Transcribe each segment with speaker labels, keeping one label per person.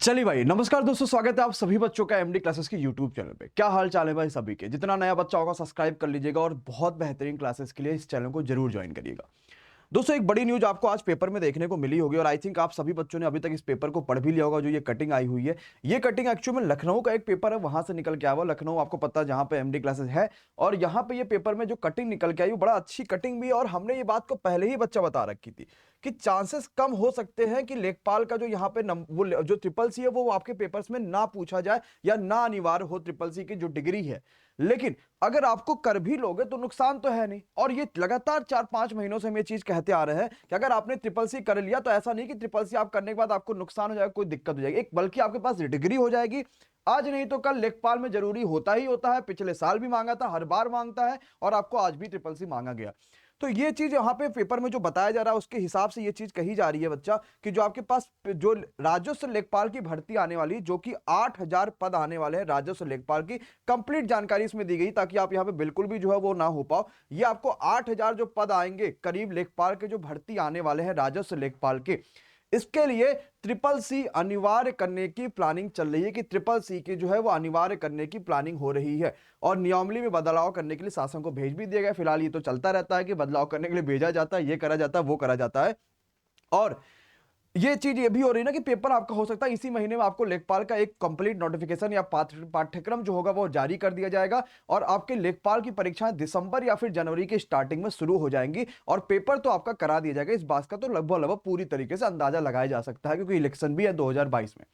Speaker 1: चलिए भाई, नमस्कार दोस्तों, स्वागत है आप सभी बच्चों का एमडी क्लासेस के यूट्यूब चैनल पे। क्या हाल चाल है भाई सभी के? जितना नया बच्चा होगा सब्सक्राइब कर लीजिएगा और बहुत बेहतरीन क्लासेस के लिए इस चैनल को जरूर ज्वाइन करिएगा। दोस्तों, एक बड़ी न्यूज आपको आज पेपर में देखने को मिली होगी और आई थिंक आप सभी बच्चों ने अभी तक इस पेपर को पढ़ भी लिया होगा। जो ये कटिंग आई हुई है, ये कटिंग एक्चुअली में लखनऊ का एक पेपर है, वहां से निकल के आया हुआ। लखनऊ आपको पता है जहां पे एमडी क्लासेस है, और यहाँ पे ये पेपर में जो कटिंग निकल के आई वो बड़ा अच्छी कटिंग भी है। और हमने ये बात को पहले ही बच्चा बता रखी थी कि चांसेस कम हो सकते हैं कि लेखपाल का जो यहाँ पे वो जो ट्रिपल सी है वो आपके पेपर्स में ना पूछा जाए या ना अनिवार्य हो ट्रिपल सी की जो डिग्री है। लेकिन अगर आपको कर भी लोगे तो नुकसान तो है नहीं। और ये लगातार 4-5 महीनों से हम ये चीज कहते आ रहे हैं कि अगर आपने ट्रिपल सी कर लिया तो ऐसा नहीं कि ट्रिपल सी आप करने के बाद आपको नुकसान हो जाएगा, कोई दिक्कत हो जाएगी, एक बल्कि आपके पास डिग्री हो जाएगी। आज नहीं तो कल लेखपाल में जरूरी होता ही होता है। पिछले साल भी मांगा था, हर बार मांगता है, और आपको आज भी ट्रिपल सी मांगा गया। तो ये चीज यहाँ पे पेपर में जो बताया जा रहा है उसके हिसाब से ये चीज कही जा रही है बच्चा कि जो आपके पास जो राजस्व लेखपाल की भर्ती आने वाली, जो कि 8,000 पद आने वाले हैं राजस्व लेखपाल की, कंप्लीट जानकारी इसमें दी गई ताकि आप यहाँ पे बिल्कुल भी जो है वो ना हो पाओ। ये आपको 8,000 जो पद आएंगे करीब लेखपाल के जो भर्ती आने वाले हैं राजस्व लेखपाल के, इसके लिए ट्रिपल सी अनिवार्य करने की प्लानिंग चल रही है कि ट्रिपल सी की जो है वो अनिवार्य करने की प्लानिंग हो रही है। और नियमावली में बदलाव करने के लिए शासन को भेज भी दिया गया। फिलहाल ये तो चलता रहता है कि बदलाव करने के लिए भेजा जाता है, ये करा जाता है, वो करा जाता है। और ये चीज ये भी हो रही है ना कि पेपर आपका हो सकता है इसी महीने में आपको लेखपाल का एक कंप्लीट नोटिफिकेशन या पाठ्यक्रम जो होगा वो जारी कर दिया जाएगा, और आपके लेखपाल की परीक्षाएं दिसंबर या फिर जनवरी के स्टार्टिंग में शुरू हो जाएंगी, और पेपर तो आपका करा दिया जाएगा। इस बात का तो लगभग पूरी तरीके से अंदाजा लगाया जा सकता है क्योंकि इलेक्शन भी है 2022 में।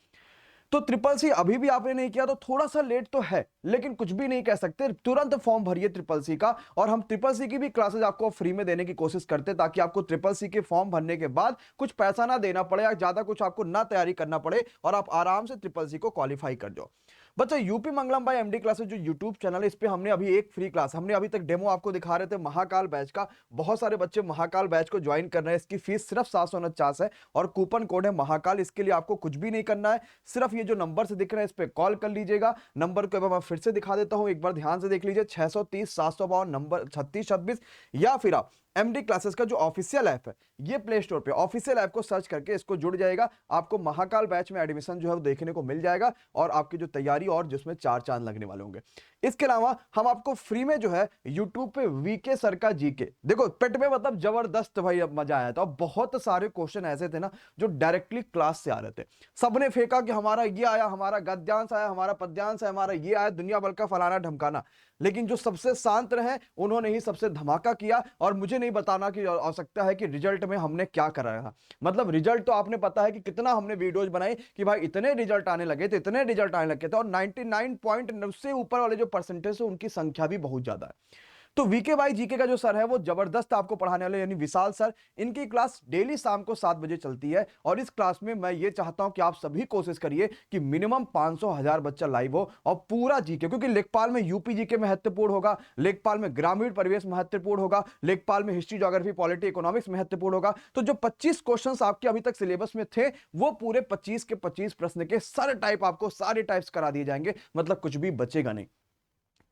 Speaker 1: तो ट्रिपल सी अभी भी आपने नहीं किया तो थोड़ा सा लेट तो है, लेकिन कुछ भी नहीं कह सकते। तुरंत फॉर्म भरिए ट्रिपल सी का, और हम ट्रिपल सी की भी क्लासेस आपको फ्री में देने की कोशिश करते हैं ताकि आपको ट्रिपल सी के फॉर्म भरने के बाद कुछ पैसा ना देना पड़े या ज्यादा कुछ आपको ना तैयारी करना पड़े, और आप आराम से ट्रिपल सी को क्वालिफाई कर जाओ। बच्चा, यूपी मंगलम भाई एमडी क्लासेस जो यूट्यूब चैनल है, इस पे हमने अभी एक फ्री क्लास, हमने अभी तक डेमो आपको दिखा रहे थे महाकाल बैच का। बहुत सारे बच्चे महाकाल बैच को ज्वाइन कर रहे हैं। इसकी फीस सिर्फ 749 है और कूपन कोड है महाकाल। इसके लिए आपको कुछ भी नहीं करना है, सिर्फ ये जो नंबर से दिख रहा है इस पे कॉल कर लीजिएगा। नंबर को मैं फिर से दिखा देता हूं, एक बार ध्यान से देख लीजिए, 630-752 नंबर 3626, या फिर आप एमडी क्लासेस का जो ऑफिशियल ऐप है, ये प्ले स्टोर पे ऑफिशियल ऐप को सर्च करके इसको जुड़ जाएगा। आपको महाकाल बैच में एडमिशन जो है वो देखने को मिल जाएगा, और आपकी जो तैयारी और जिसमें 4 चांद लगने वाले होंगे। इसके अलावा हम आपको फ्री में जो है यूट्यूब पे वीके सर का जीके, देखो पेट में मतलब जबरदस्त भाई, अब मजा आया था। और बहुत सारे क्वेश्चन ऐसे थे ना जो डायरेक्टली क्लास से आ रहे थे। सबने फेंका कि हमारा ये आया, हमारा गद्यांश आया, हमारा पद्यांश आया, हमारा ये आया, दुनिया भर का फलाना ढमकाना। लेकिन जो सबसे शांत रहे उन्होंने ही सबसे धमाका किया। और मुझे नहीं बताना कि आवश्यकता है कि रिजल्ट में हमने क्या कराया था। मतलब रिजल्ट तो आपने पता है कि कितना हमने वीडियोज बनाई कि भाई इतने रिजल्ट आने लगे थे, इतने रिजल्ट आने लगे थे, और 99.9 से ऊपर वाले जो परसेंटेज है उनकी संख्या भी बहुत ज्यादा है। तो वीके भाई जीके का जो सर है वो जबरदस्त आपको पढ़ाने वाले, यानी विशाल सर, इनकी क्लास डेली शाम को 7 बजे चलती है। और इस क्लास में मैं ये चाहता हूं कि आप सभी कोशिश करिए कि मिनिमम 500-1000 बच्चा लाइव हो, और पूरा जीके, क्योंकि लेखपाल में यूपी जीके महत्वपूर्ण होगा, लेखपाल में ग्रामीण परिवेश महत्वपूर्ण होगा, लेखपाल में हिस्ट्री, ज्योग्राफी, पॉलिटी, इकोनॉमिक्स महत्वपूर्ण होगा। तो जो 25 क्वेश्चंस आपके अभी तक सिलेबस में थे वो पूरे 25 के 25 प्रश्न के सारे टाइप आपको सारे टाइप्स करा दिए जाएंगे, मतलब कुछ भी बचेगा नहीं।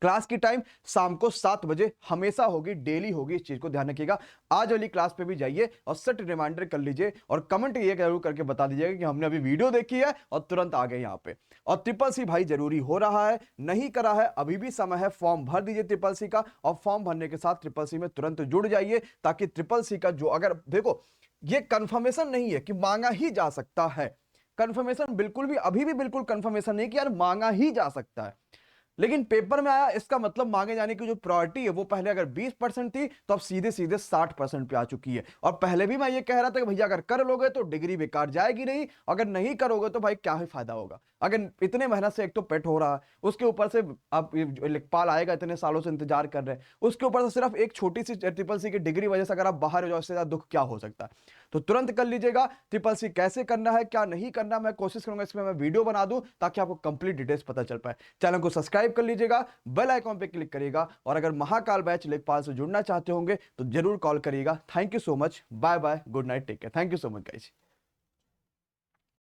Speaker 1: क्लास की टाइम शाम को 7 बजे हमेशा होगी, डेली होगी, इस चीज को ध्यान रखिएगा। आज वाली क्लास पे भी जाइए और सेट रिमाइंडर कर लीजिए, और कमेंट ये जरूर करके बता दीजिएगा कि हमने अभी वीडियो देखी है और तुरंत आ गए यहाँ पे। और ट्रिपल सी भाई जरूरी हो रहा है, नहीं करा है अभी भी समय है, फॉर्म भर दीजिए ट्रिपल सी का, और फॉर्म भरने के साथ ट्रिपल सी में तुरंत जुड़ जाइए, ताकि ट्रिपल सी का जो, अगर देखो ये कंफर्मेशन नहीं है कि मांगा ही जा सकता है, कंफर्मेशन बिल्कुल भी अभी भी बिल्कुल कंफर्मेशन नहीं कि यार मांगा ही जा सकता है, लेकिन पेपर में आया, इसका मतलब मांगे जाने की जो प्रायोरिटी है वो पहले अगर 20% थी तो अब सीधे सीधे 60% पे आ चुकी है। और पहले भी मैं ये कह रहा था कि भैया अगर कर लोगे तो डिग्री बेकार जाएगी नहीं, अगर नहीं करोगे तो भाई क्या ही फायदा होगा। अगर इतने मेहनत से एक तो पेट हो रहा है, उसके ऊपर से अब लेखपाल आएगा, इतने सालों से इंतजार कर रहे हैं, उसके ऊपर से सिर्फ एक छोटी सी ट्रिपल सी की डिग्री वजह से अगर आप बाहर हो जाओ, इससे ज्यादा दुख क्या हो सकता है। तो तुरंत कर लीजिएगा। ट्रिपल सी कैसे करना है, क्या नहीं करना, मैं कोशिश करूंगा इसमें मैं वीडियो बना दूं ताकि आपको कंप्लीट डिटेल्स पता चल पाए। चैनल को सब्सक्राइब कर लीजिएगा, बेल आइकॉन पे क्लिक करिएगा, और अगर महाकाल बैच लेखपाल से जुड़ना चाहते होंगे तो जरूर कॉल करिएगा। Thank you so much, bye bye, good night, take care, thank you so much guys.